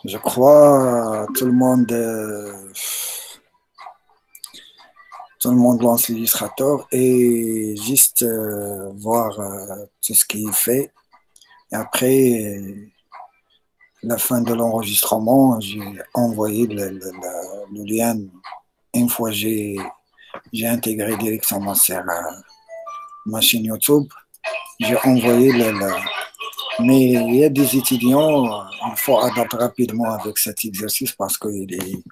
Je crois tout le monde lance l'illustrateur et juste voir tout ce qu'il fait. Et après la fin de l'enregistrement, j'ai envoyé le lien. Une fois j'ai intégré directement sur ma chaîne YouTube, j'ai envoyé mais il y a des étudiants, il faut adapter rapidement avec cet exercice parce il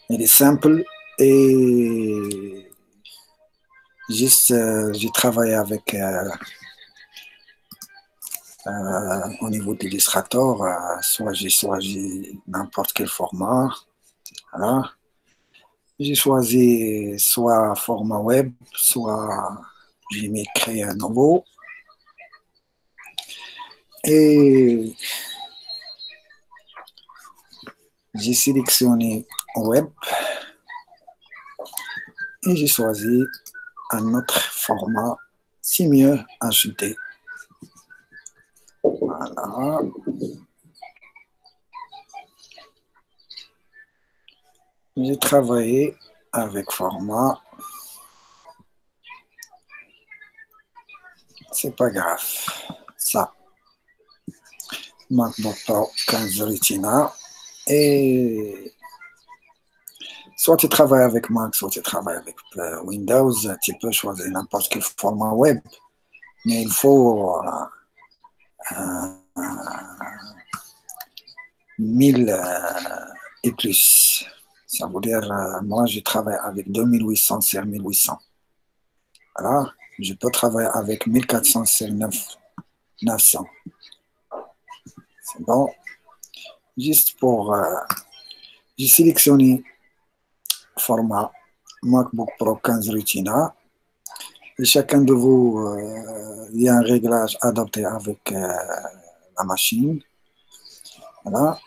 est simple et juste j'ai travaillé avec au niveau d'Illustrator, soit j'ai choisi n'importe quel format. Voilà. J'ai choisi soit format web, soit j'ai mis créer un nouveau. Et j'ai sélectionné web et j'ai choisi un autre format, c'est mieux HT. Voilà. J'ai travaillé avec format. C'est pas grave. Ça, MacBook Pro 15 Retina. Et soit tu travailles avec Mac, soit tu travailles avec Windows, tu peux choisir n'importe quel format web. Mais il faut 1000 et plus. Ça veut dire, moi, je travaille avec 2800 sur 1800. Voilà. Je peux travailler avec 1400 sur 900. C'est bon. Juste pour... j'ai sélectionné format MacBook Pro 15 Retina. Et chacun de vous, il y a un réglage adapté avec la machine. Voilà.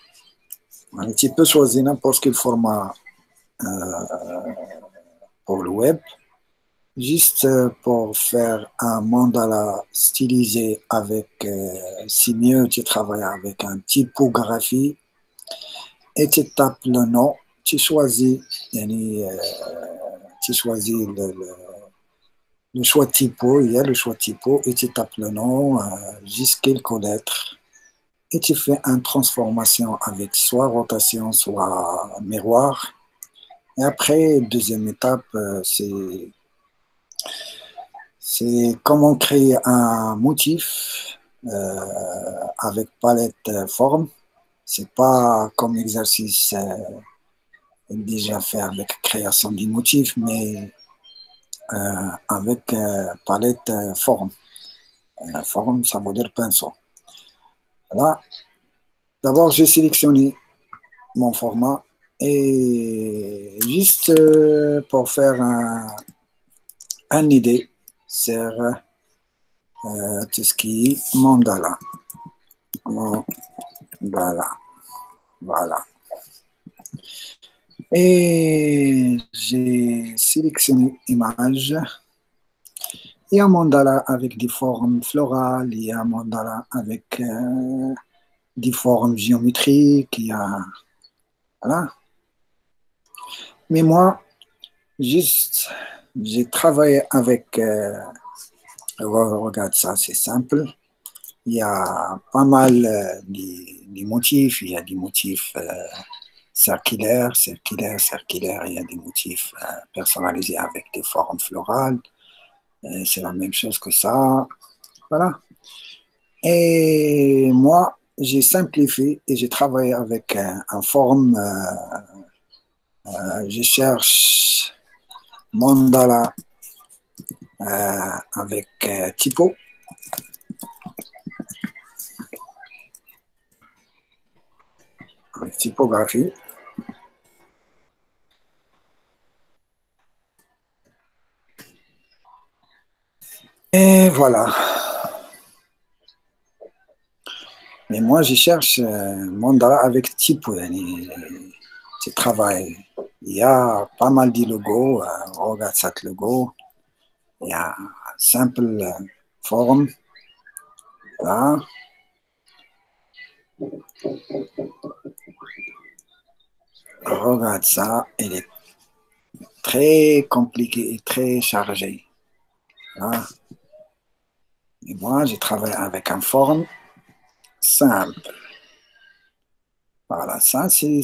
Tu peux choisir n'importe quel format pour le web. Juste pour faire un mandala stylisé avec, si mieux tu travailles avec un typographie et tu tapes le nom, tu choisis, tu choisis le choix typo, il y a le choix typo et tu tapes le nom, juste quelques lettres et tu fais une transformation avec soit rotation, soit miroir. Et après, deuxième étape, c'est comment créer un motif avec palette forme. C'est pas comme exercice déjà fait avec création du motif, mais avec palette forme. Forme, ça veut dire pinceau. Voilà. D'abord, j'ai sélectionné mon format et juste pour faire un idée sur tout ce qui est mandala. Voilà, voilà. Et j'ai sélectionné image. Il y a un mandala avec des formes florales, il y a un mandala avec des formes géométriques, il y a... Voilà. Mais moi, juste, j'ai travaillé avec... regarde ça, c'est simple. Il y a pas mal de motifs, il y a des motifs circulaires, circulaires, il y a des motifs personnalisés avec des formes florales. C'est la même chose que ça. Voilà. Et moi, j'ai simplifié et j'ai travaillé avec un forme. Je cherche mandala avec typo. Avec typographie. Et voilà. Mais moi, je cherche mandala avec typo. Je travaille. Il y a pas mal de logos. Regarde cet logo. Il y a simple forme. Là. regarde ça, il est très compliqué et très chargé. Voilà. Et moi, je travaille avec une forme simple. Voilà, ça, c'est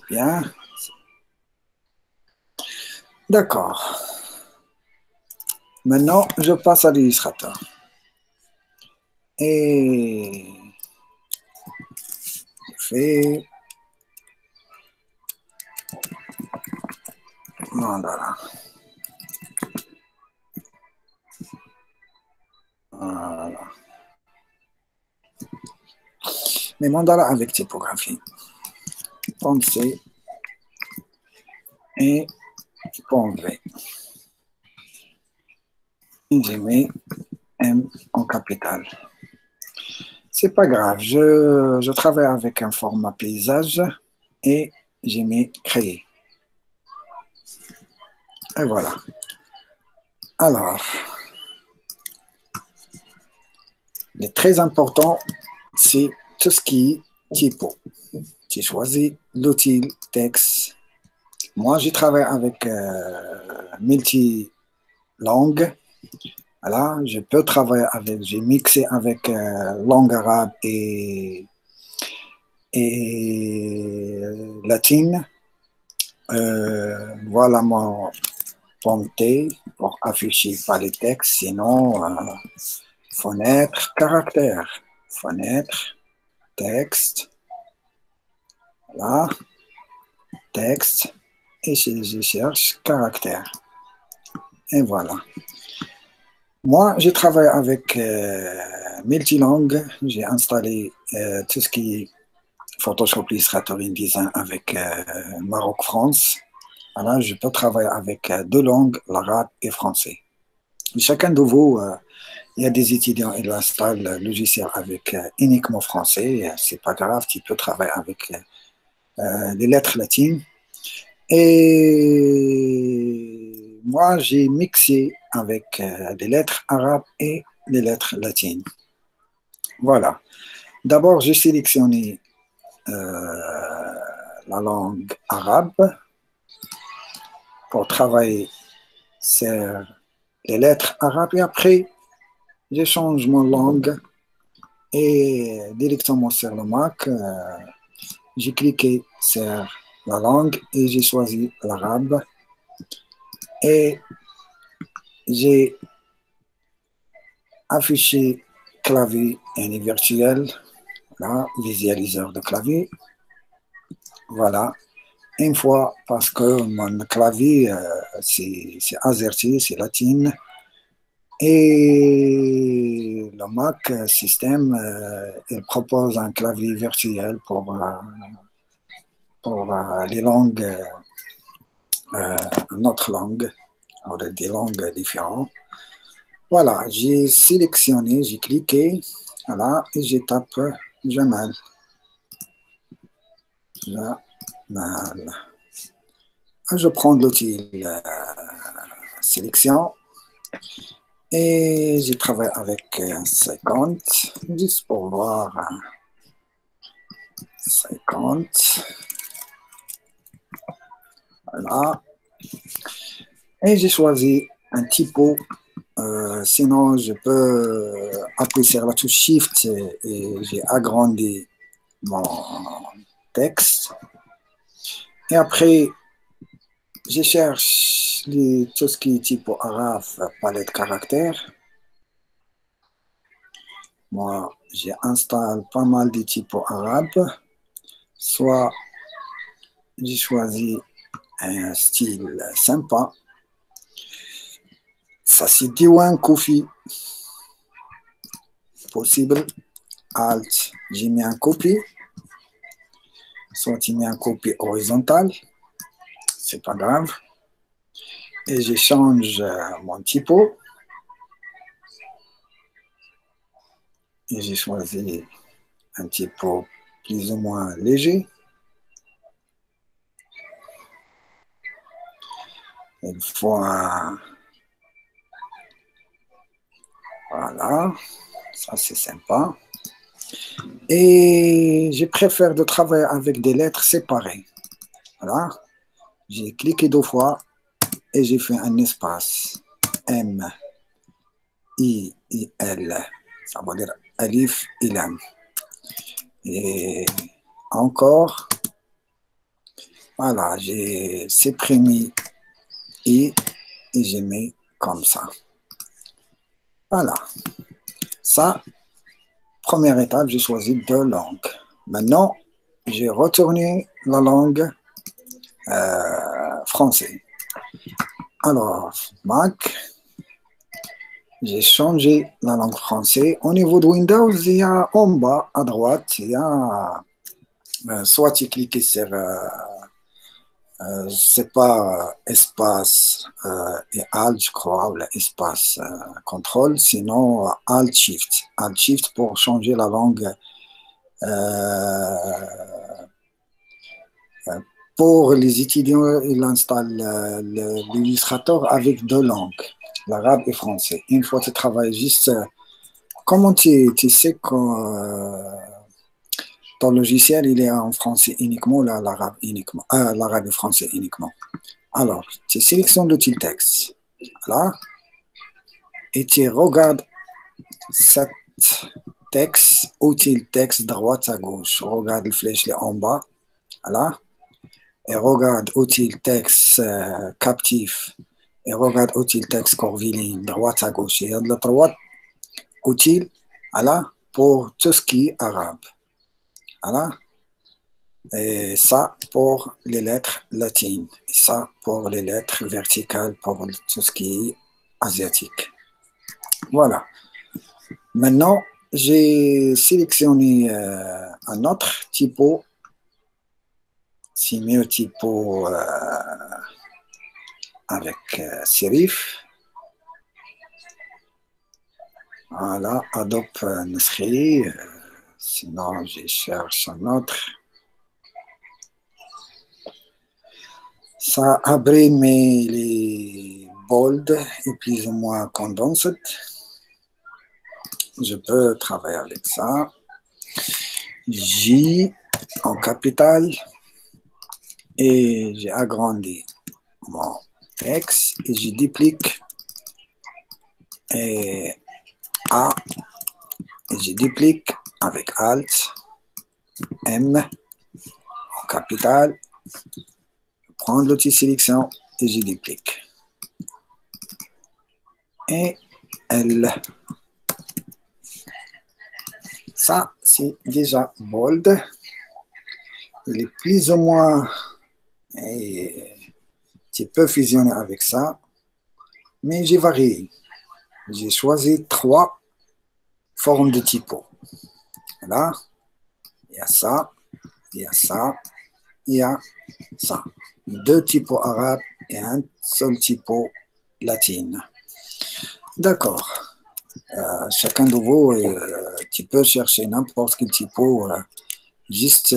bien. D'accord. Maintenant, je passe à l'illustrateur. Et je fais mandala. Voilà. Mais mandala avec typographie. Pensez et pondrez. Et je mets M en capital. C'est pas grave, je travaille avec un format paysage et j'ai mis créer. Et voilà. Alors, le très important, c'est tout ce qui est typo. J'ai choisi l'outil texte. Moi, je travaille avec multi-langue. Voilà, je peux travailler avec, j'ai mixé avec langue arabe et latine. Voilà mon ponté pour afficher pas les textes, sinon fenêtre, caractère, fenêtre, texte, voilà, texte, et je cherche caractère. Et voilà. Moi, je travaille avec multilangue. J'ai installé tout ce qui est Photoshop Illustrator InDesign avec Maroc France. Voilà, je peux travailler avec deux langues, l'arabe et français. Chacun de vous, il y a des étudiants qui installent le logiciel avec uniquement français. C'est pas grave, tu peux travailler avec les lettres latines. Et moi, j'ai mixé avec des lettres arabes et des lettres latines. Voilà. D'abord, j'ai sélectionné la langue arabe pour travailler sur les lettres arabes et après, je change mon langue et directement sur le Mac, j'ai cliqué sur la langue et j'ai choisi l'arabe et j'ai affiché clavier virtuel, là, visualiseur de clavier. Voilà. Une fois, parce que mon clavier, c'est AZERTY, c'est latine. Et le Mac système, il propose un clavier virtuel pour les langues, notre langue, des langues différentes. Voilà, j'ai sélectionné, j'ai cliqué, voilà, et je tape Jamal. Jamal. Je prends l'outil sélection et je travaille avec 50, juste pour voir 50. Voilà. Et j'ai choisi un typo. Sinon, je peux appuyer sur la touche Shift et j'ai agrandi mon texte. Et après, je cherche tout ce qui est typo arabe, palette caractère. Moi, j'installe pas mal de typos arabes. Soit j'ai choisi un style sympa. Ça, c'est Diwan Kofi. Possible. Alt, j'ai mis un copie. Soit j'ai mis un copie horizontal. C'est pas grave. Et je change mon typo. Et j'ai choisi un typo plus ou moins léger. Une fois, voilà, ça c'est sympa. Et je préfère de travailler avec des lettres séparées. Voilà. J'ai cliqué 2 fois et j'ai fait un espace. M, I, I, L. Ça veut dire Alif, Ilam. Et encore, voilà, j'ai supprimé I et j'ai mis comme ça. Voilà. Ça, première étape, j'ai choisi 2 langues. Maintenant, j'ai retourné la langue français. Alors, Mac, j'ai changé la langue française. Au niveau de Windows, il y a en bas à droite, il y a soit tu cliques sur, je sais pas, espace et Alt, je crois, ou espace contrôle, sinon Alt Shift. Alt Shift pour changer la langue. Pour les étudiants, ils installent l'illustrateur avec 2 langues, l'arabe et français. Une fois que tu travailles juste, comment tu sais que ton logiciel il est en français uniquement, l'arabe uniquement, l'arabe et français uniquement. Alors, tu sélectionnes l'outil texte, là, et tu regardes cet texte, outil texte droite à gauche. Regarde le flèche en bas, là. Et regarde outil texte captif et regarde outil texte curviligne, droite à gauche. Il y a de la droite outil voilà, pour tout ce qui est arabe. Voilà. Et ça pour les lettres latines. Et ça pour les lettres verticales, pour tout ce qui est asiatique. Voilà. Maintenant, j'ai sélectionné un autre typo. C'est mieux typo avec Serif. Voilà, Adobe Nasri. Sinon, je cherche un autre. Ça abrime les bold et plus ou moins condensed. Je peux travailler avec ça. J en capital. Et j'ai agrandi mon texte et je duplique. Et A. Et je duplique avec Alt. M en capital. Prendre l'outil sélection et je duplique. Et L. Ça, c'est déjà bold. Il est plus ou moins... Et tu peux fusionner avec ça. Mais j'ai varié. J'ai choisi 3 formes de typo. Là, il y a ça, il y a ça, il y a ça. 2 typos arabes et un seul typo latine. D'accord. Chacun de vous, tu peux chercher n'importe quel typo. Juste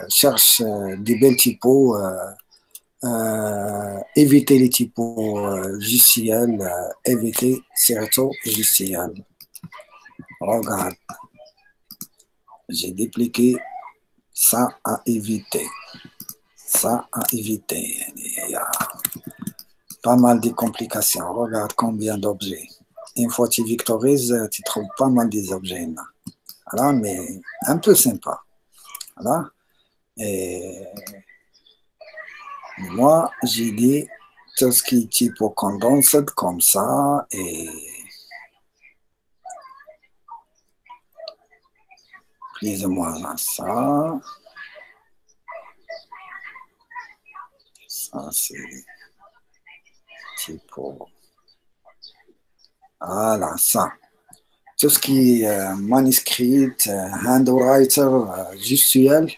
cherche des belles typos. Éviter les typos JCL. Éviter surtout JCL. Regarde. J'ai dupliqué ça à éviter. Ça à éviter. Il y a pas mal de complications. Regarde combien d'objets. Une fois que tu victorises, tu trouves pas mal des objets là. Voilà, mais un peu sympa. Voilà. Et moi, j'ai dit tout ce qui est typo condensed comme ça et plus ou moins ça. Ça, c'est typo. Voilà, ça. Tout ce qui est manuscrit, handwriter, gestuel,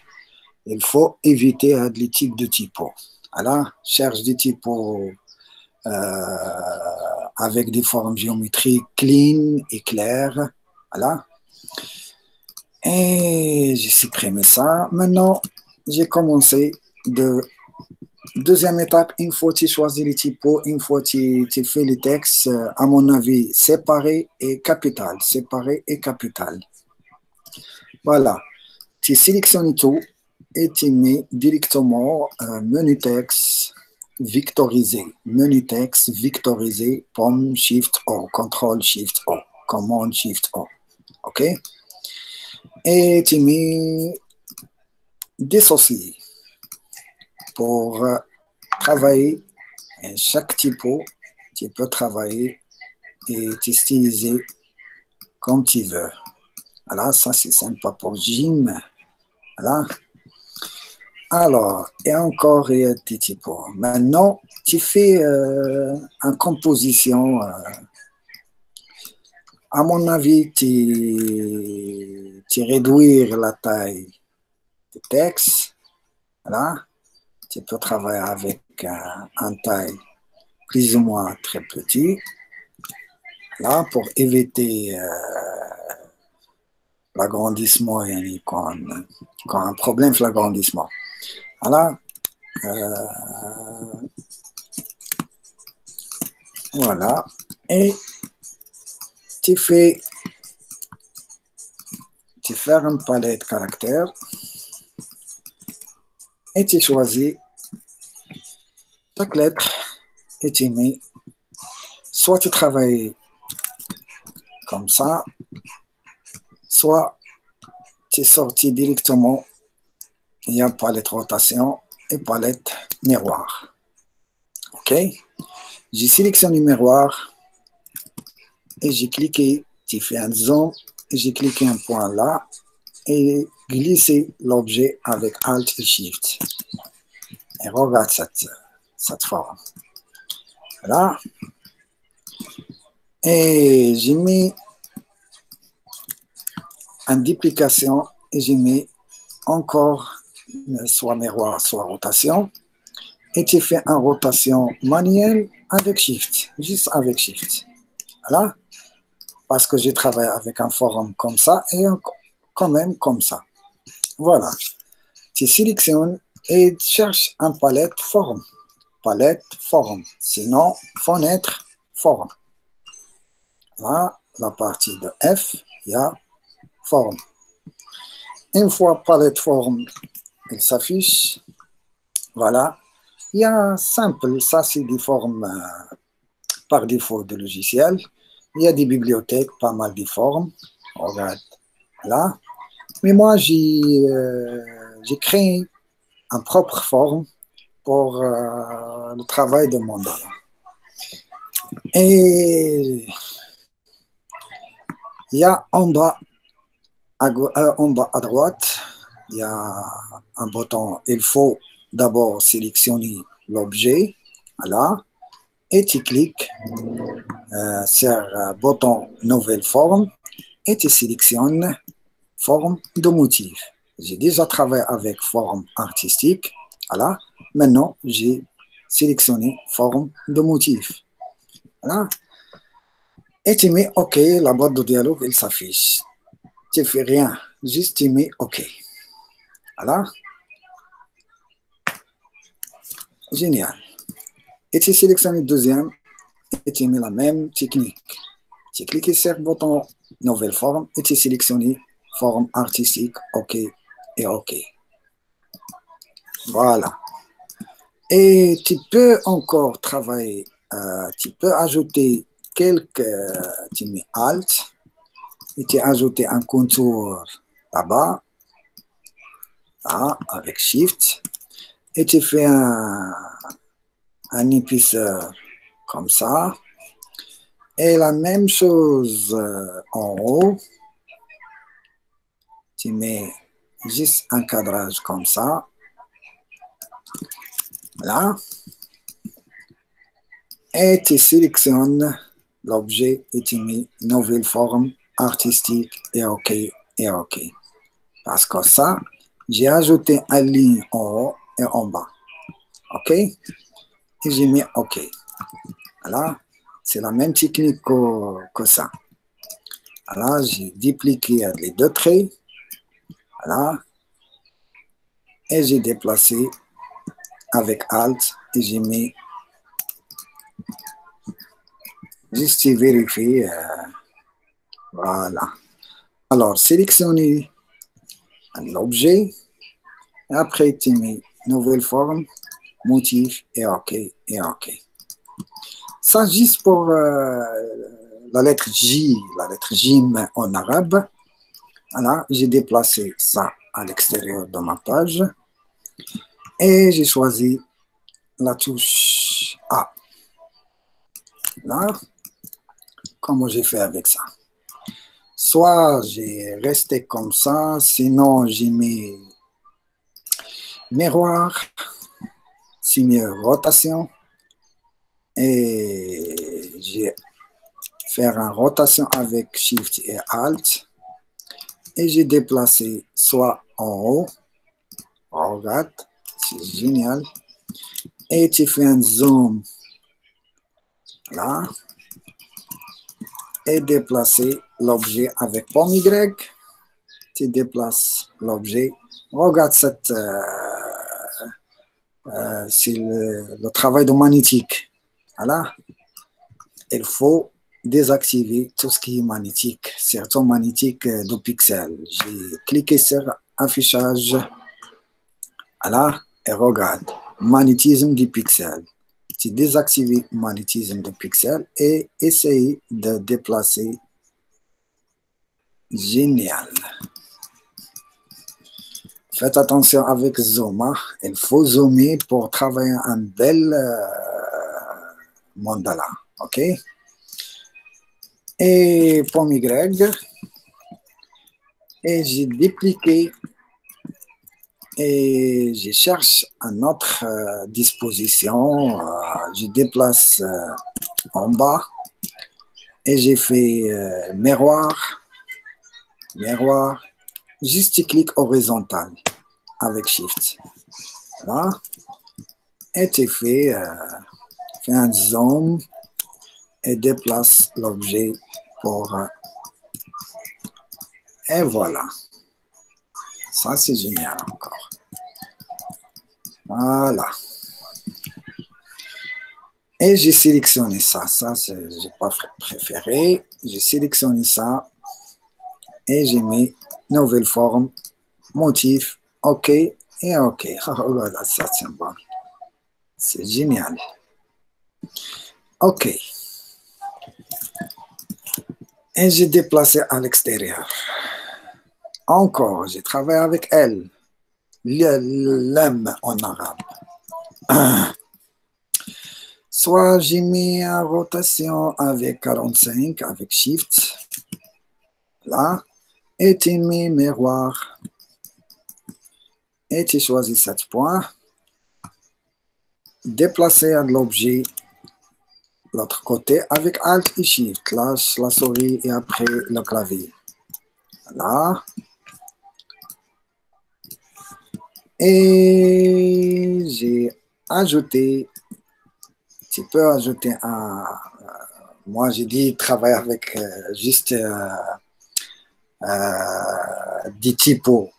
il faut éviter les types de typos. Voilà, cherche des typos avec des formes géométriques clean et claires. Voilà. Et j'ai supprimé ça. Maintenant, j'ai commencé de deuxième étape, une fois que tu choisis les typos, une fois que tu fais les textes, à mon avis, séparé et capital. Séparé et capital. Voilà. Tu sélectionnes tout. et tu mets directement menu texte victorisé. Menu texte victorisé, pomme Shift O, contrôle Shift O, commande Shift O. OK? Et tu mets dissocier pour travailler chaque typo. Tu peux travailler et tu styliser comme tu veux. Voilà, ça c'est sympa pour Jim. Voilà. Alors, et encore il y a des typos. Maintenant, tu fais une composition. À mon avis, tu réduire la taille du texte. Voilà. Tu peux travailler avec un taille plus ou moins très petit. Là, pour éviter l'agrandissement, quand un problème c'est l'agrandissement. Voilà. Voilà. Et tu fais une palette caractère et tu choisis chaque lettre et tu mets, soit tu travailles comme ça, soit tu sortis directement, il y a palette rotation et palette miroir. OK? J'ai sélectionné miroir et j'ai cliqué, tu fais un zoom et j'ai cliqué un point là et glisser l'objet avec Alt et Shift. Et regarde cette forme. Voilà. Et j'ai mis une duplication et j'ai mis encore soit miroir, soit rotation. Et tu fais une rotation manuelle avec Shift, juste avec Shift. Voilà. Parce que j'ai travaillé avec un forum comme ça et quand même comme ça. Voilà. Tu sélectionnes et cherches un palette forum. Palette forum. Sinon, fenêtre forum. Là, la partie de F, il y a forum. Une fois palette forum, il s'affiche. Voilà. Il y a simple, ça c'est des formes par défaut de logiciel. Il y a des bibliothèques, pas mal de formes. Regarde là. Mais moi, j'ai créé un propre forme pour le travail de mandala. Et il y a en bas à droite, il y a un bouton. Il faut d'abord sélectionner l'objet. Voilà. Et tu cliques sur le bouton Nouvelle forme et tu sélectionnes forme de motif. J'ai déjà travaillé avec forme artistique. Voilà. Maintenant, j'ai sélectionné forme de motif. Voilà. Et tu mets OK, la boîte de dialogue, elle s'affiche. Tu ne fais rien, juste tu mets OK. Voilà. Génial. Et tu sélectionnes le deuxième et tu mets la même technique. Tu cliques sur le bouton Nouvelle forme et tu sélectionnes forme artistique, OK et OK. Voilà. Et tu peux encore travailler, tu peux ajouter tu mets Alt et tu ajoutes un contour là-bas, là, avec Shift, et tu fais un épaisseur comme ça. Et la même chose en haut, tu mets juste un cadrage comme ça. Là. Et tu sélectionnes l'objet et tu mets nouvelle forme artistique et OK et OK. Parce que ça, j'ai ajouté une ligne en haut et en bas. OK? Et j'ai mis OK. Voilà. C'est la même technique que ça. Voilà, j'ai dupliqué les deux traits. Voilà. Et j'ai déplacé avec Alt et j'ai mis juste vérifier. Voilà. Alors, sélectionnez l'objet Et après, tu mets nouvelle forme, motif, et OK, et OK. Ça, juste pour la lettre J en arabe. Voilà, j'ai déplacé ça à l'extérieur de ma page. Et j'ai choisi la touche A. Là, comment j'ai fait avec ça? Soit j'ai resté comme ça, sinon j'ai mis miroir, c'est mieux rotation, et j'ai fait une rotation avec Shift et Alt, et j'ai déplacé soit en haut, regarde, c'est génial, et tu fais un zoom là, et déplacer l'objet avec pomme Y, tu déplaces l'objet, regarde cette... c'est le travail de magnétique. Voilà. Il faut désactiver tout ce qui est magnétique, surtout magnétique de pixels. J'ai cliqué sur affichage. Voilà. Et regarde, magnétisme du pixel. Tu désactives le magnétisme de pixel et essaye de déplacer. Génial. Faites attention avec zoom. Hein. Il faut zoomer pour travailler un bel mandala. OK? Et pomme Y. Et j'ai dupliqué et je cherche une autre disposition. Je déplace en bas et j'ai fait miroir. Miroir. Juste clic horizontal avec Shift. Voilà. Et tu fais un zoom et déplace l'objet pour... et voilà. Ça, c'est génial encore. Voilà. Et j'ai sélectionné ça. Ça, je n'ai pas préféré. J'ai sélectionné ça. Et j'ai mis nouvelle forme, motif, OK et OK. Oh là là, ça tient bon. C'est génial. OK. Et j'ai déplacé à l'extérieur. Encore, j'ai travaillé avec elle. L'âme en arabe. Soit j'ai mis en rotation avec 45, avec Shift. Là. Et tu mets miroir. Et tu choisis 7 points. Déplacer l'objet l'autre côté avec Alt et Shift. Lâche la souris et après le clavier. Voilà. Et j'ai ajouté, tu peux ajouter un, moi j'ai dit travailler avec juste des typos.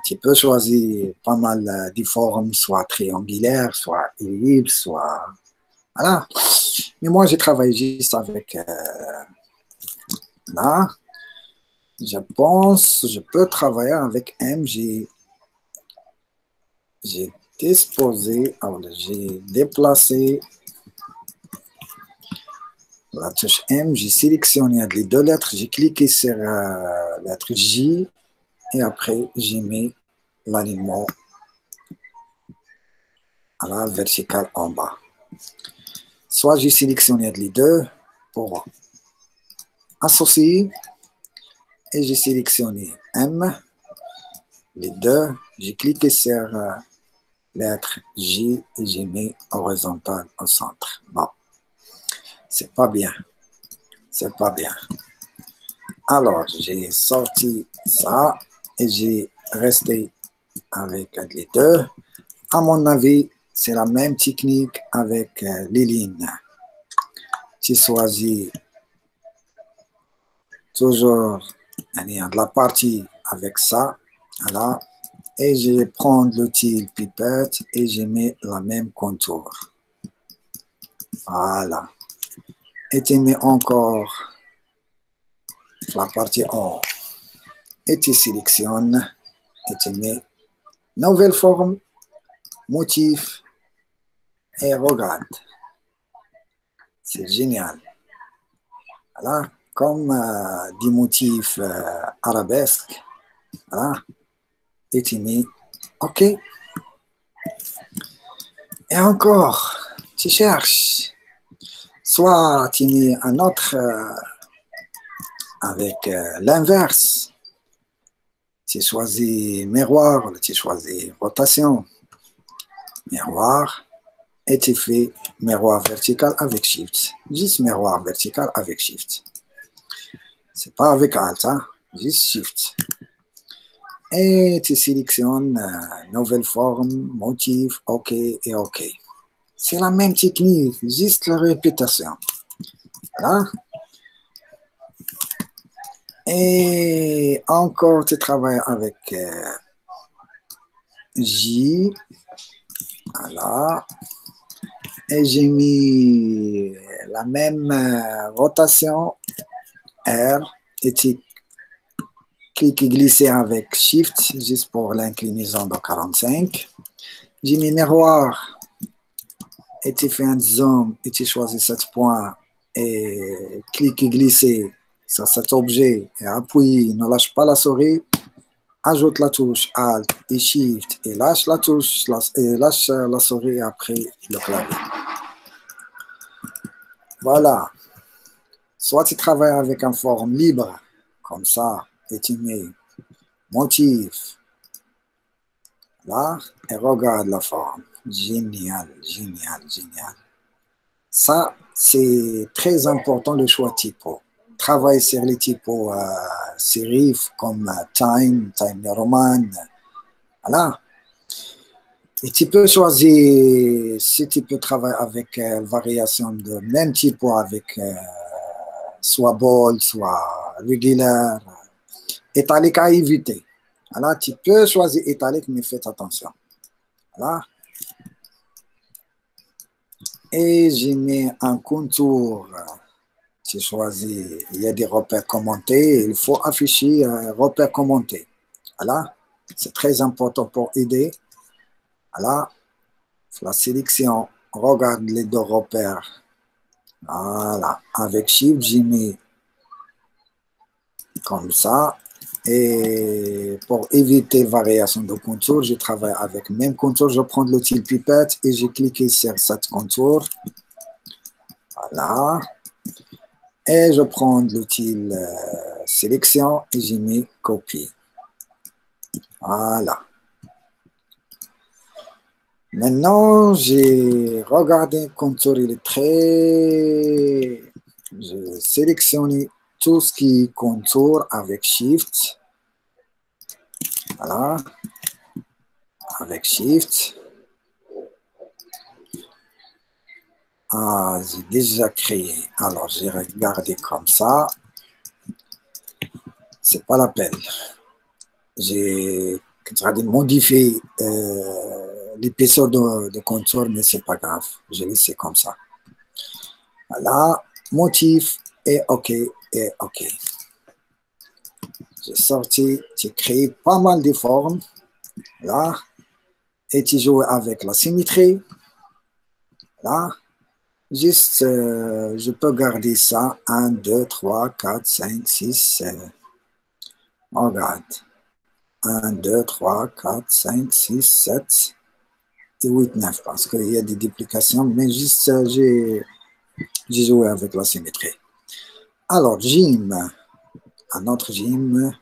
Tu peux choisir pas mal de formes, soit triangulaires, soit ellipses, soit... Voilà. Mais moi j'ai travaillé juste avec... là. Je pense je peux travailler avec M. J'ai disposé, j'ai déplacé la touche M, j'ai sélectionné les deux lettres, j'ai cliqué sur la lettre J et après j'ai mis l'alignement à la verticale en bas. Soit j'ai sélectionné les deux pour associer et j'ai sélectionné M, les deux, j'ai cliqué sur lettre J et j'ai mis horizontal au centre. Bon, c'est pas bien. C'est pas bien. Alors, j'ai sorti ça et j'ai resté avec les deux. À mon avis, c'est la même technique avec les lignes. Tu choisis toujours de la partie avec ça. Voilà. Et je prends l'outil pipette et je mets la même contour. Voilà. Et tu mets encore la partie en haut. Et tu sélectionnes et tu mets Nouvelle forme, motif et regarde. C'est génial. Voilà, comme des motifs arabesques. Voilà, et tu mets OK. Et encore, tu cherches. Soit tu mets un autre avec l'inverse. Tu choisis miroir, tu choisis rotation. Miroir. Et tu fais miroir vertical avec Shift. Juste miroir vertical avec Shift. C'est pas avec Alt, hein? Juste Shift. Et tu sélectionnes nouvelle forme, motif, OK et OK. C'est la même technique, juste la répétition. Voilà. Et encore, tu travailles avec J. Voilà. Et j'ai mis la même rotation R et tu cliques et glisser avec Shift juste pour l'inclinaison de 45. J'ai mis miroir et tu fais un zoom et tu choisis 7 points et cliques et glisser sur cet objet et appuie, ne lâche pas la souris. Ajoute la touche Alt et Shift et lâche la touche et lâche la souris après le clavier. Voilà. Soit tu travailles avec une forme libre, comme ça, et tu mets motif, là, et regarde la forme. Génial, génial, génial. Ça, c'est très important le choix typo. Travaille sur les typos serifs comme Time New Roman. Voilà. Et tu peux choisir si tu peux travailler avec variation de même typo avec soit bold, soit régulière, italique à éviter. Voilà, tu peux choisir italique, mais faites attention. Voilà. Et j'ai mis un contour. Tu choisis, il y a des repères commentés, il faut afficher repères commentés. Voilà, c'est très important pour aider. Voilà, la sélection, regarde les deux repères. Voilà, avec Shift, j'ai mis comme ça. Et pour éviter variation de contour, je travaille avec le même contour. Je prends l'outil pipette et j'ai cliqué sur cette contour. Voilà. Et je prends l'outil sélection et j'ai mis copier. Voilà. Maintenant, j'ai regardé le contour, il est très... Je sélectionne tout ce qui est contour avec Shift. Voilà. Avec Shift. Ah, j'ai déjà créé. Alors, j'ai regardé comme ça. C'est pas la peine. J'ai modifié l'épaisseur de contour, mais c'est pas grave. J'ai laissé comme ça. Voilà. Motif et OK et OK. J'ai sorti, j'ai créé pas mal de formes. Là. Et tu joues avec la symétrie. Là. Juste, je peux garder ça. 1, 2, 3, 4, 5, 6, 7. Regarde. 1, 2, 3, 4, 5, 6, 7 et 8, 9. Parce qu'il y a des duplications, mais juste, j'ai joué avec la symétrie. Alors, Jim. Un autre Jim.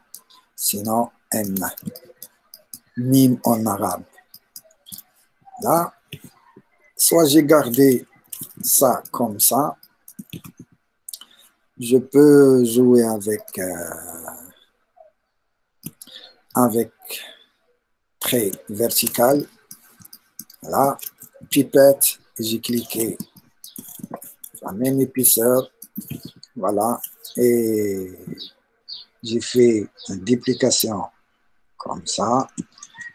Sinon, M. Mime en arabe. Là. Soit j'ai gardé ça comme ça. Je peux jouer avec trait vertical. Voilà. Pipette. J'ai cliqué la même épaisseur. Voilà. Et j'ai fait une duplication comme ça.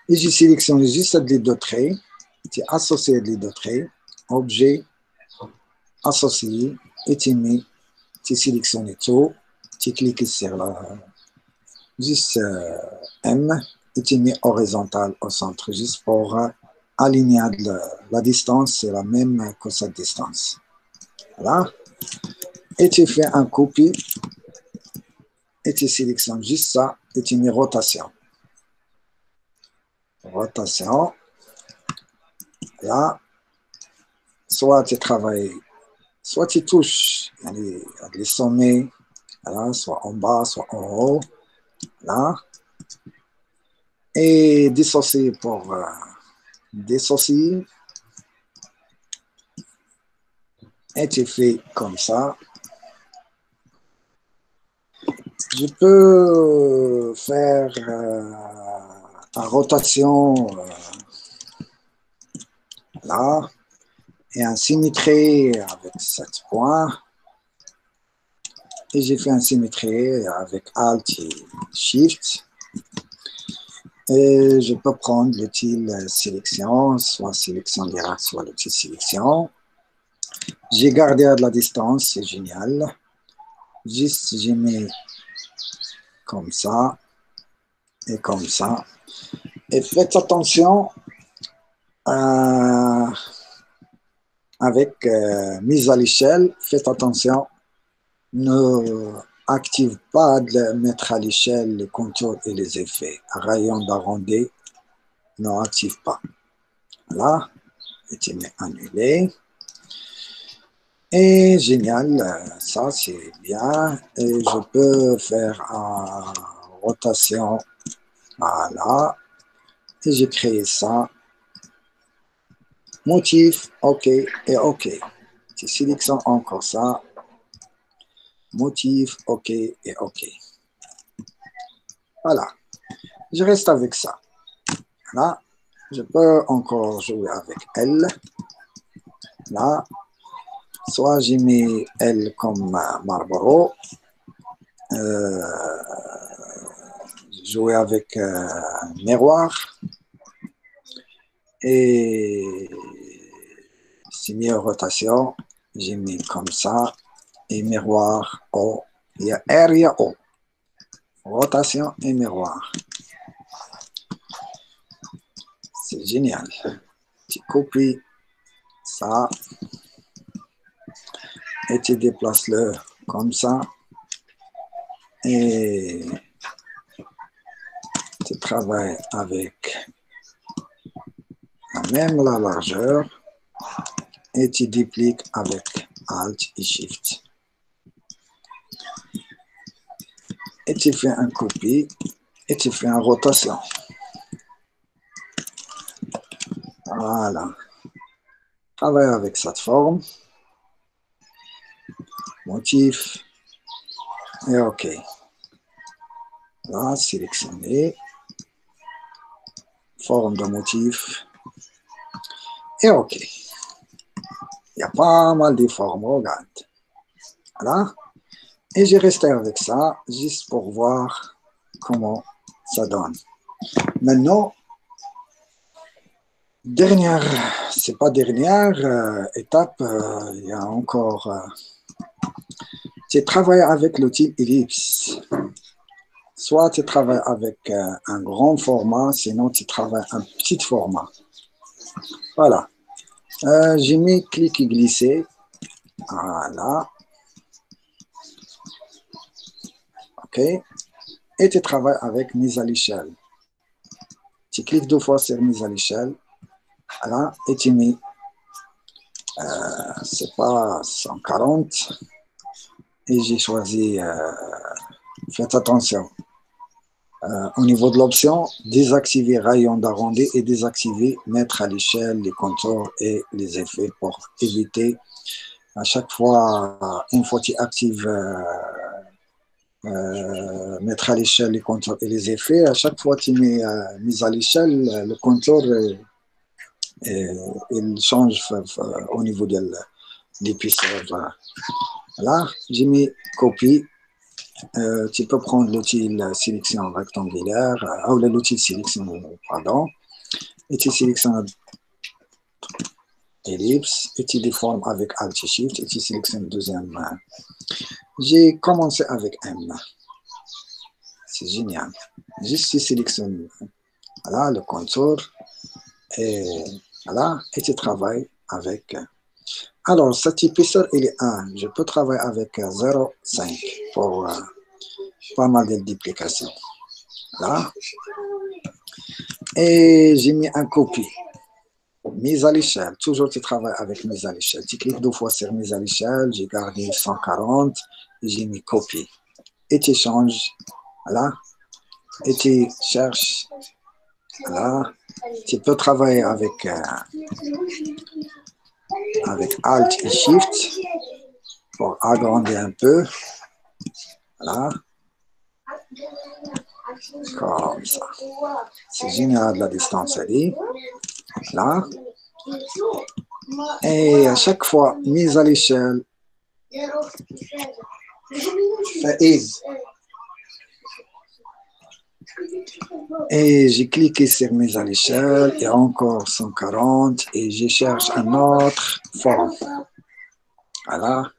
Et j'ai sélectionné juste les deux traits. J'ai associé les deux traits. Objet, associé. Et tu mets, tu sélectionnes tout. Tu cliques sur la juste M. et tu mets horizontal au centre, juste pour aligner la distance, c'est la même que cette distance. Voilà. Et tu fais un copie, et tu sélectionnes juste ça, et tu mets rotation. Rotation. Là, soit tu travailles, soit tu touches les sommets, voilà, soit en bas, soit en haut, là. Et dissocier pour dissocier. Et tu fais comme ça. Je peux faire la rotation là et un symétrie avec 7 points. Et j'ai fait un symétrie avec Alt et Shift. Et je peux prendre l'outil sélection, soit sélection directe, soit l'outil sélection. J'ai gardé à de la distance, c'est génial. Juste, j'ai mis comme ça et comme ça. Et faites attention avec mise à l'échelle, faites attention, ne active pas de mettre à l'échelle les contours et les effets. Rayon d'arrondi, ne active pas. Voilà, et tu mets annulé. Et génial, ça c'est bien. Et je peux faire une rotation, voilà. Et j'ai créé ça. Motif, OK et OK. Tu sélectionnes encore ça. Motif, OK et OK. Voilà. Je reste avec ça. Là, je peux encore jouer avec elle. Là, soit j'ai mis elle comme Marlboro. Jouer avec miroir. Et c'est mis en rotation. J'ai mis comme ça. Et miroir O. Il y a R, il y a O. Rotation et miroir. C'est génial. Tu copies ça et tu déplaces le comme ça et tu travailles avec même la largeur et tu dupliques avec Alt et Shift. Et tu fais un copie et tu fais une rotation. Voilà. Travaille avec cette forme. Motif. Et OK. Là, sélectionner. Forme de motif. Et OK. Il y a pas mal de formes, regarde. Voilà. Et j'ai resté avec ça, juste pour voir comment ça donne. Maintenant, c'est pas dernière étape, il y a encore... tu travailles avec l'outil ellipse. Soit tu travailles avec un grand format, sinon tu travailles un petit format. Voilà. J'ai mis clic et glisser. Voilà. OK. Et tu travailles avec mise à l'échelle. Tu cliques 2 fois sur mise à l'échelle. Voilà. Et tu mets, c'est pas 140. Et j'ai choisi, faites attention. Au niveau de l'option, désactiver rayon d'arrondi et désactiver mettre à l'échelle les contours et les effets pour éviter à chaque fois, une fois que tu actives mettre à l'échelle les contours et les effets, à chaque fois que tu mets mise à l'échelle, le contour il change au niveau de l'épaisseur. Voilà, j'ai mis copie. Tu peux prendre l'outil sélection rectangulaire, ou l'outil sélection, pardon, et tu sélectionnes ellipse, et tu déformes avec Alt et Shift, et tu sélectionnes deuxième. J'ai commencé avec M. C'est génial. Juste tu sélectionnes Voilà, le contour. Et voilà, et tu travailles avec. Alors, cet épaisseur, il est 1. Je peux travailler avec 0,5 pour pas mal de duplications. Là. Et j'ai mis un copie. Mise à l'échelle. Toujours, tu travailles avec mise à l'échelle. Tu cliques 2 fois sur mise à l'échelle. J'ai gardé 140. J'ai mis copie. Et tu changes. Voilà. Et tu cherches. Voilà. Tu peux travailler avec Alt et Shift pour agrandir un peu. Voilà. Comme ça. C'est génial la distance, elle est là. Et à chaque fois, mise à l'échelle. Et j'ai cliqué sur mise à l'échelle et encore 140 et je cherche un autre forme. Voilà.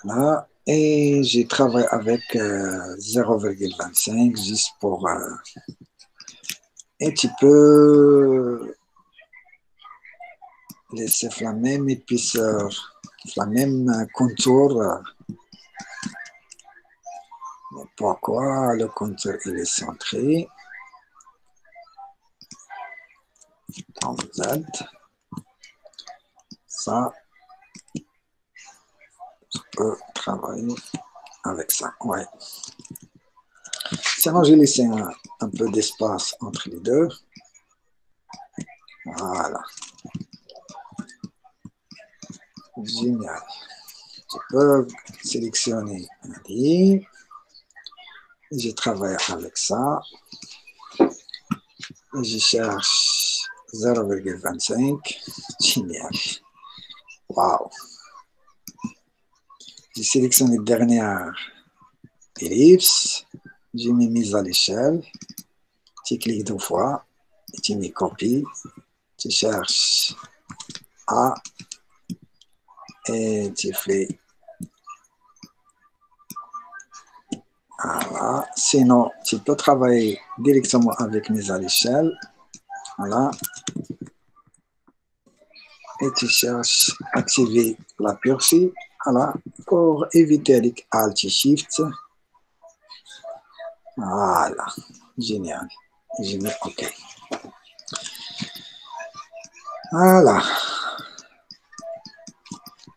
Voilà. Et j'ai travaillé avec 0,25 juste pour... et tu peux laisser la même épaisseur, la même contour. Mais pourquoi le contour il est centré? En Z. Ça, je peux travailler avec ça. Ouais. Sinon, j'ai laissé un peu d'espace entre les deux. Voilà. Génial. Je peux sélectionner un lit. Je travaille avec ça. Et je cherche 0,25. Génial. Wow. J'ai sélectionné la dernière ellipse. J'ai mis mise à l'échelle. Tu cliques 2 fois. Et tu mets copie. Tu cherches A. Et tu fais. Voilà. Sinon, tu peux travailler directement avec mise à l'échelle. Voilà. Et tu cherches activer la purcie. Voilà. Pour éviter avec Alt et Shift. Voilà. Génial. Je mets OK. Voilà.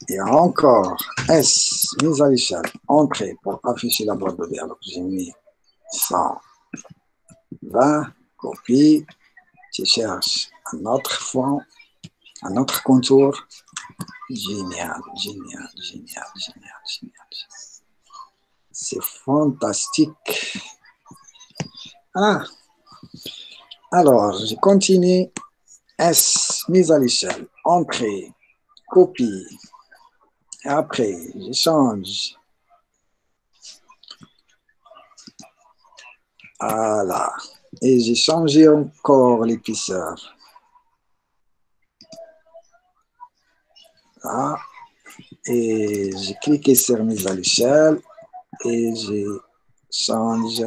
Et encore S, mise à l'échelle, entrée pour afficher la boîte de dialogue. J'ai mis 120, copie. Tu cherches un autre fond, un autre contour. Génial, génial, génial, génial, génial. C'est fantastique. Ah. Alors, je continue. S, mise à l'échelle, entrée, copie. Et après, je change. Voilà. Et j'ai changé encore l'épaisseur. Là. Et j'ai cliqué sur mise à l'échelle et je change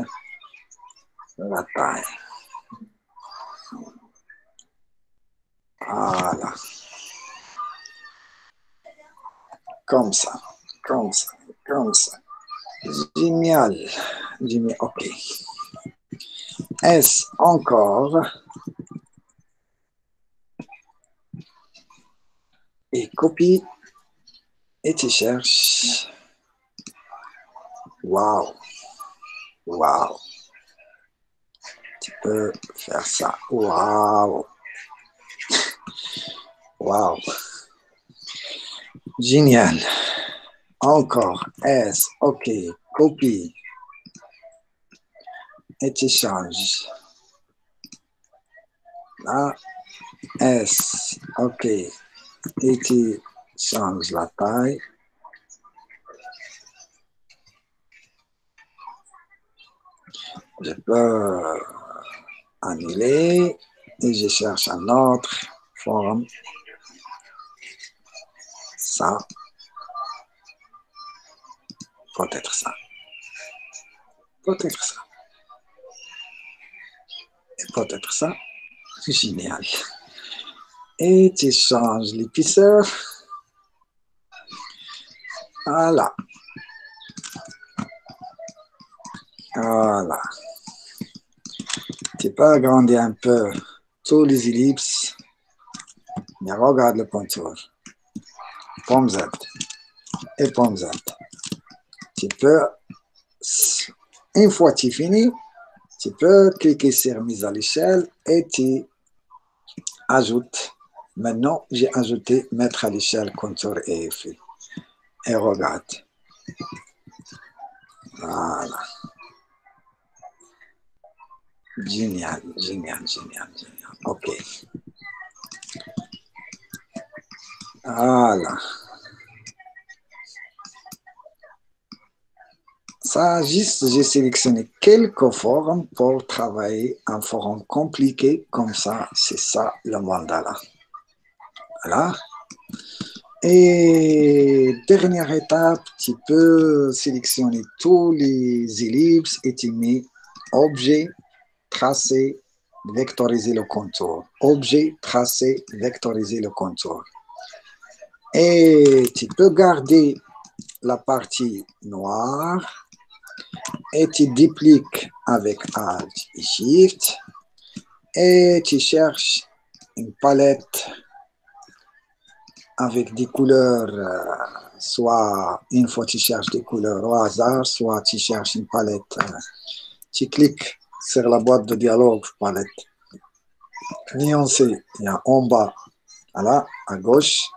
la taille. Voilà. Comme ça, comme ça, comme ça. Génial. J'ai mis OK. S encore. Et copie. Et tu cherches. Waouh. Waouh. Tu peux faire ça. Waouh. Waouh. Génial. Encore. S. OK. Copie. Et tu changes. Là. S. OK. Et tu changes la taille. Je peux annuler et je cherche une autre forme. Ça. Peut-être ça. Peut-être ça. Et peut-être ça. Génial. Et tu changes l'épaisseur. Voilà. Voilà. Tu peux agrandir un peu tous les ellipses. Mais regarde le contour. Pomme Z. Et pomme Z. Tu peux, une fois que tu finis, tu peux cliquer sur mise à l'échelle et tu ajoutes. Maintenant, j'ai ajouté mettre à l'échelle contour et effet. Et regarde. Voilà. Génial, génial, génial, génial. OK. Voilà. Ça, juste, j'ai sélectionné quelques formes pour travailler en forme compliquée. Comme ça, c'est ça le mandala. Voilà. Et dernière étape, tu peux sélectionner tous les ellipses et tu mets objet, tracer, vectoriser le contour. Objet, tracer, vectoriser le contour. Et tu peux garder la partie noire et tu dupliques avec Alt et Shift et tu cherches une palette avec des couleurs, soit une fois tu cherches des couleurs au hasard, soit tu cherches une palette, tu cliques sur la boîte de dialogue palette nuancée, il y a en bas, voilà, à gauche,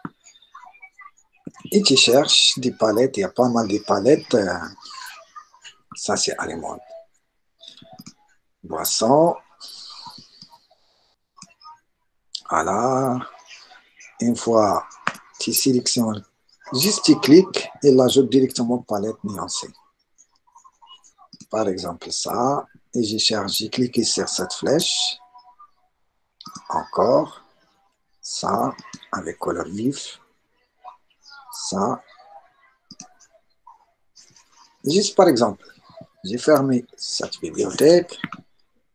et tu cherches des palettes, il y a pas mal de palettes, ça c'est allemande. Boisson, voilà, une fois tu sélectionnes, juste tu cliques et l'ajoute directement palette nuancée. Par exemple ça, et je cherche, j'ai cliqué sur cette flèche, encore, ça, avec couleur vif, ça. Juste par exemple, j'ai fermé cette bibliothèque,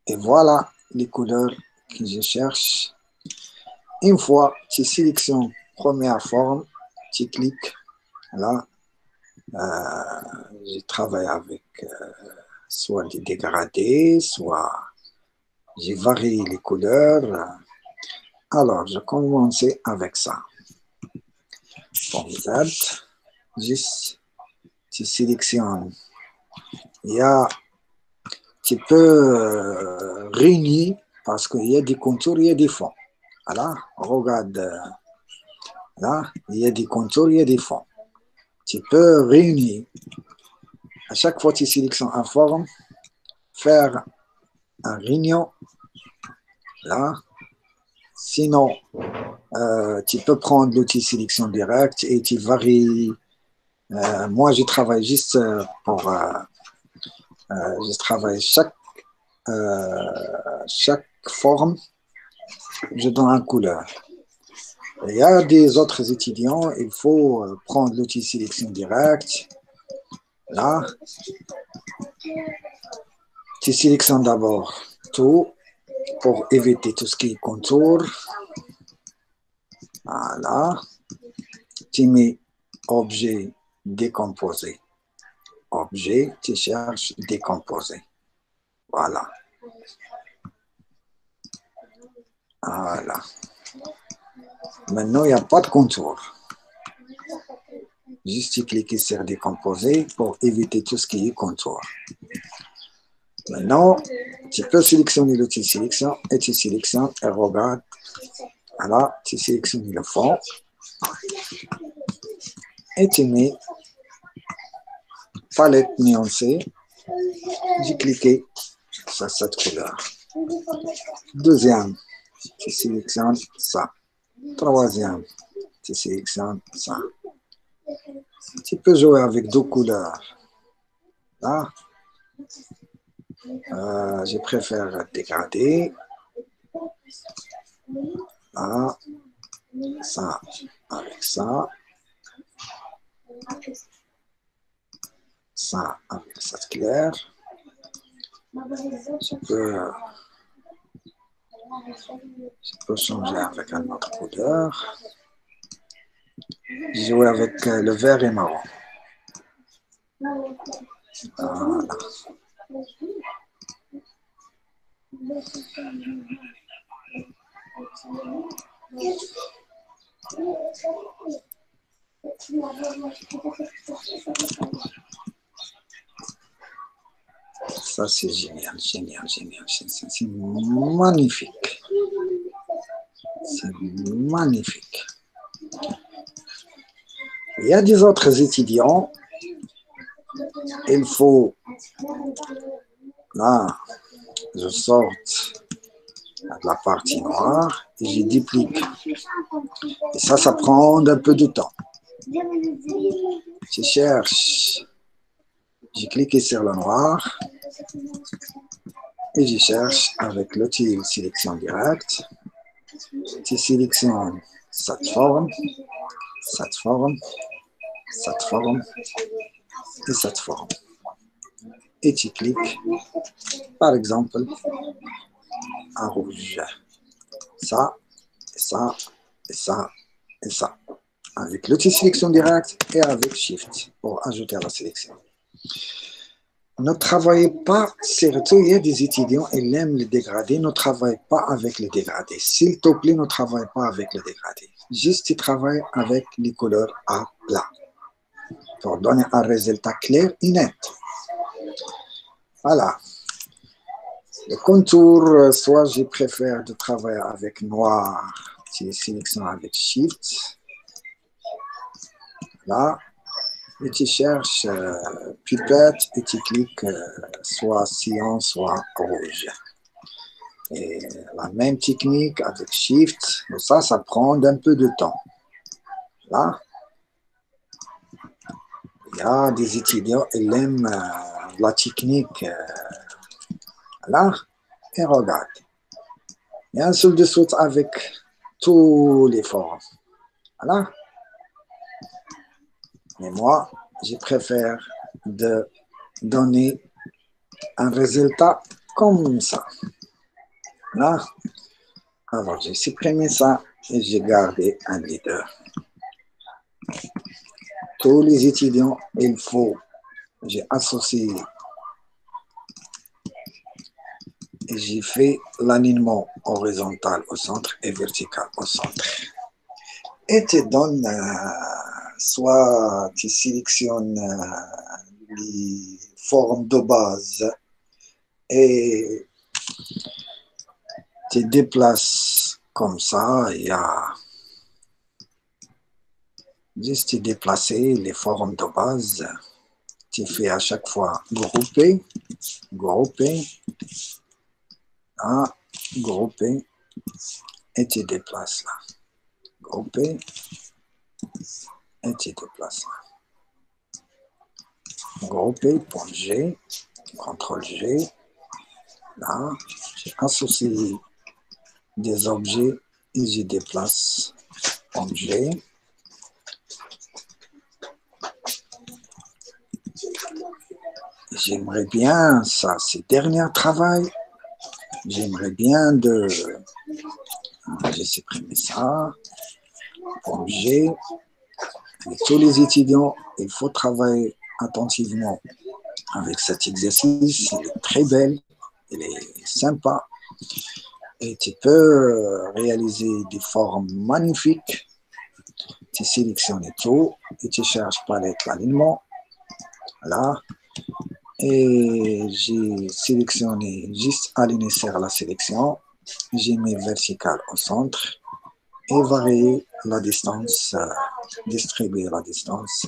et voilà les couleurs que je cherche. Une fois, tu sélectionnes première forme, tu cliques, là, je travaille avec soit des dégradés, soit j'ai varié les couleurs. Alors, je commence avec ça. Bon, juste, tu sélectionnes. Il y a, tu peux réunir parce qu'il y a des contours, il y a des fonds. Voilà, regarde, là, il y a des contours, il y a des fonds. Tu peux réunir. À chaque fois que tu sélectionnes une forme, faire un réunion, là. Sinon, tu peux prendre l'outil sélection directe et tu varies. Moi, je travaille juste pour... je travaille chaque forme, je donne une couleur. Il y a des autres étudiants, il faut prendre l'outil sélection directe. Là, tu sélectionnes d'abord tout pour éviter tout ce qui est contour. Voilà. Tu mets objet décomposé. Objet, tu cherches décomposé. Voilà. Voilà. Maintenant, il n'y a pas de contour. Juste cliquer sur décomposer pour éviter tout ce qui est contour. Maintenant, tu peux sélectionner l'outil sélection et tu sélectionnes et regarde. Voilà, tu sélectionnes le fond et tu mets palette nuancée. J'ai cliqué sur cette couleur. Deuxième, tu sélectionnes ça. Troisième, tu sélectionnes ça. Tu peux jouer avec deux couleurs. Là, je préfère dégrader. Là, ça avec ça. Ça avec cette claire. Je peux changer avec un autre couleur. Jouer avec le vert et marron. Voilà. Ça, c'est génial, génial, génial. C'est magnifique. C'est magnifique. Il y a des autres étudiants. Il faut, là, je sorte de la partie noire et je duplique. Et ça prend un peu de temps. Je cherche. J'ai cliqué sur le noir et je cherche avec l'outil sélection directe. Tu sélectionnes cette forme, cette forme, cette forme et cette forme. Et tu cliques, par exemple, en rouge. Ça, et ça, et ça, et ça. Avec l'outil sélection directe et avec Shift pour ajouter à la sélection. Ne travaillez pas, surtout il y a des étudiants, ils aiment les dégradés, ne travaillez pas avec les dégradés. S'il te plaît, ne travaille pas avec les dégradés. Juste travaille avec les couleurs à plat pour donner un résultat clair et net. Voilà. Le contour, soit je préfère de travailler avec noir, tu sélectionnes avec Shift. Là. Et tu cherches pipette et tu cliques soit cyan, soit rouge. Et la même technique avec Shift, ça prend un peu de temps. Là, il y a des étudiants, ils aiment la technique. Là, et regarde. Il y a un seul de suite avec tous les formes. Voilà. Mais moi, je préfère de donner un résultat comme ça. Là, alors j'ai supprimé ça et j'ai gardé un leader. Tous les étudiants, il faut, j'ai associé et j'ai fait l'alignement horizontal au centre et vertical au centre. Et tu donnes, soit tu sélectionnes les formes de base et tu déplaces comme ça. Il y a juste déplacer les formes de base. Tu fais à chaque fois grouper, grouper, là, grouper, et tu déplaces là. Grouper, et tu déplaces là. Grouper, point G, CTRL G. Là, j'ai associé des objets et je déplace point G. J'aimerais bien, ça c'est dernier travail, j'aimerais bien de, j'ai supprimé ça, point G. Avec tous les étudiants, il faut travailler attentivement avec cet exercice, il est très belle, il est sympa et tu peux réaliser des formes magnifiques. Tu sélectionnes tout et tu cherches palette l'alignement. Là, et j'ai sélectionné juste aligner sur la sélection. J'ai mis vertical au centre et varier la distance, distribuer la distance.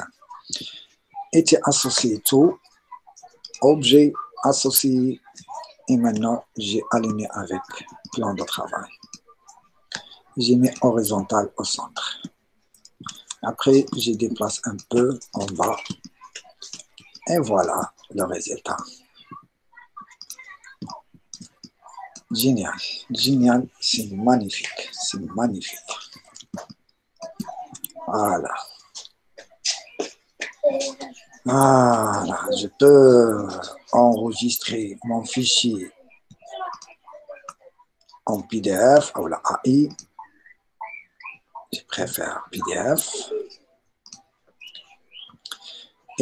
Et tu associes tout, objet associé. Et maintenant, j'ai aligné avec plan de travail. J'ai mis horizontal au centre. Après, je déplace un peu en bas. Et voilà le résultat. Génial, génial, c'est magnifique, c'est magnifique. Voilà. Voilà, je peux enregistrer mon fichier en PDF ou la AI. Je préfère PDF.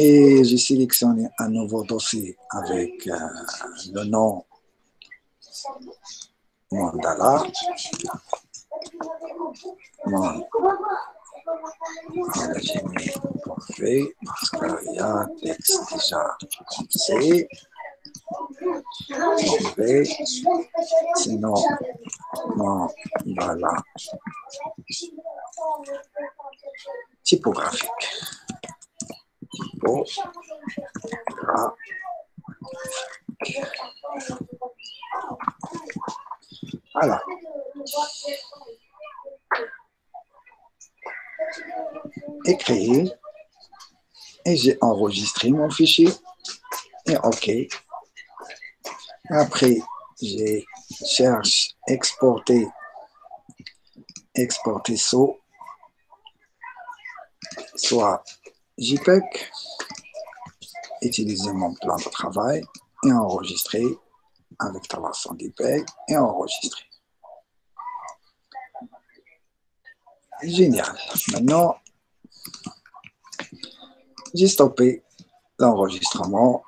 Et j'ai sélectionné un nouveau dossier avec le nom Mandala. J'ai mis parfait parce qu'il y a texte déjà pensé. Parfait. Sinon, Mandala typographique. Voilà. Et créer. Et j'ai enregistré mon fichier. Et OK. Après, je cherche exporter soit JPEG, utiliser mon plan de travail et enregistrer avec la version JPEG et enregistrer. Génial. Maintenant, j'ai stoppé l'enregistrement